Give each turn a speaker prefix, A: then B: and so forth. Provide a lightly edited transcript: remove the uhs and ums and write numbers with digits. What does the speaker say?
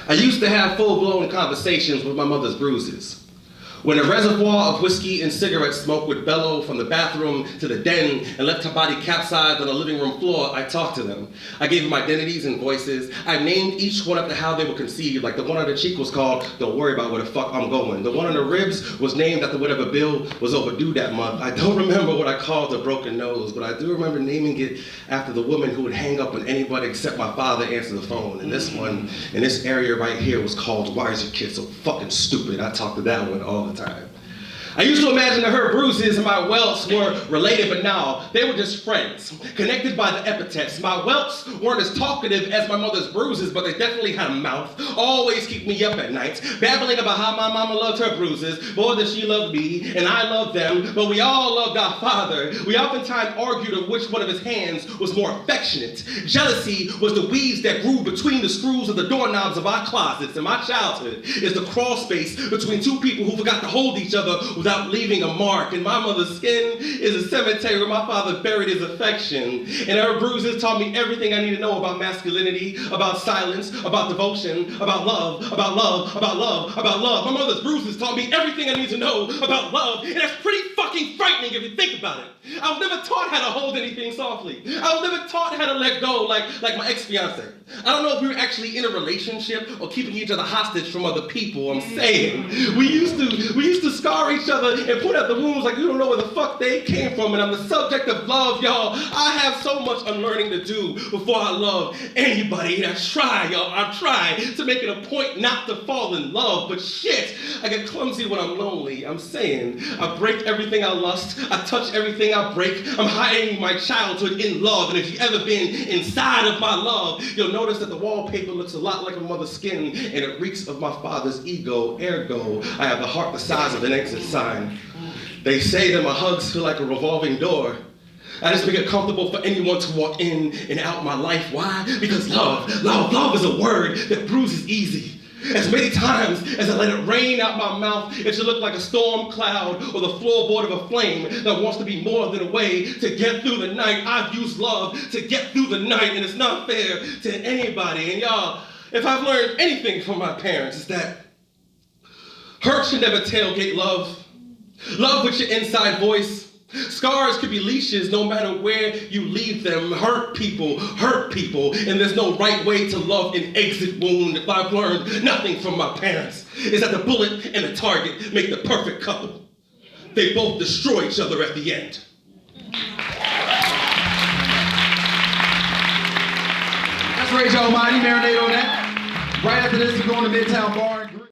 A: I used to have full-blown conversations with my mother's bruises. When a reservoir of whiskey and cigarette smoke would bellow from the bathroom to the den and left her body capsized on the living room floor, I talked to them. I gave them identities and voices. I named each one after how they were conceived. Like the one on the cheek was called, "Don't worry about where the fuck I'm going." The one on the ribs was named after whatever bill was overdue that month. I don't remember what I called a broken nose, but I do remember naming it after the woman who would hang up when anybody except my father answered the phone. And this one, in this area right here, was called "Why is your kid so fucking stupid?" I talked to that one all the time. I used to imagine that her bruises and my welts were related, but now they were just friends, connected by the epithets. My welts weren't as talkative as my mother's bruises, but they definitely had a mouth, always keep me up at night, babbling about how my mama loved her bruises more than she loved me, and I loved them, but we all loved our father. We oftentimes argued of which one of his hands was more affectionate. Jealousy was the weeds that grew between the screws of the doorknobs of our closets, and my childhood is the crawl space between two people who forgot to hold each other without leaving a mark. And my mother's skin is a cemetery where my father buried his affection. And her bruises taught me everything I need to know about masculinity, about silence, about devotion, about love, about love, about love, about love. My mother's bruises taught me everything I need to know about love, and that's pretty fucking frightening if you think about it. I was never taught how to hold anything softly. I was never taught how to let go like my ex-fiance. I don't know if we were actually in a relationship or keeping each other hostage from other people. I'm saying we used to scar each other and point out the wounds like you don't know where the fuck they came from. And I'm the subject of love, y'all. I have so much unlearning to do before I love anybody. And I try, y'all. I try to make it a point not to fall in love. But shit, I get clumsy when I'm lonely. I'm saying I break everything I lust. I touch everything I break. I'm hiding my childhood in love. And if you've ever been inside of my love, you'll notice that the wallpaper looks a lot like my mother's skin, and it reeks of my father's ego. Ergo, I have the heart the size of an exit sign. They say that my hugs feel like a revolving door. I just make it comfortable for anyone to walk in and out my life. Why? Because love is a word that bruises easy. As many times as I let it rain out my mouth, it should look like a storm cloud or the floorboard of a flame that wants to be more than a way to get through the night. I've used love to get through the night, and it's not fair to anybody. And y'all, if I've learned anything from my parents, it's that hurt should never tailgate love. Love with your inside voice. Scars could be leashes no matter where you leave them. Hurt people, and there's no right way to love an exit wound. If I've learned nothing from my parents, is that the bullet and the target make the perfect couple. They both destroy each other at the end.
B: That's Ray Joe Mighty, marinate on that. Right after this, we're going to Midtown Bar and Grill.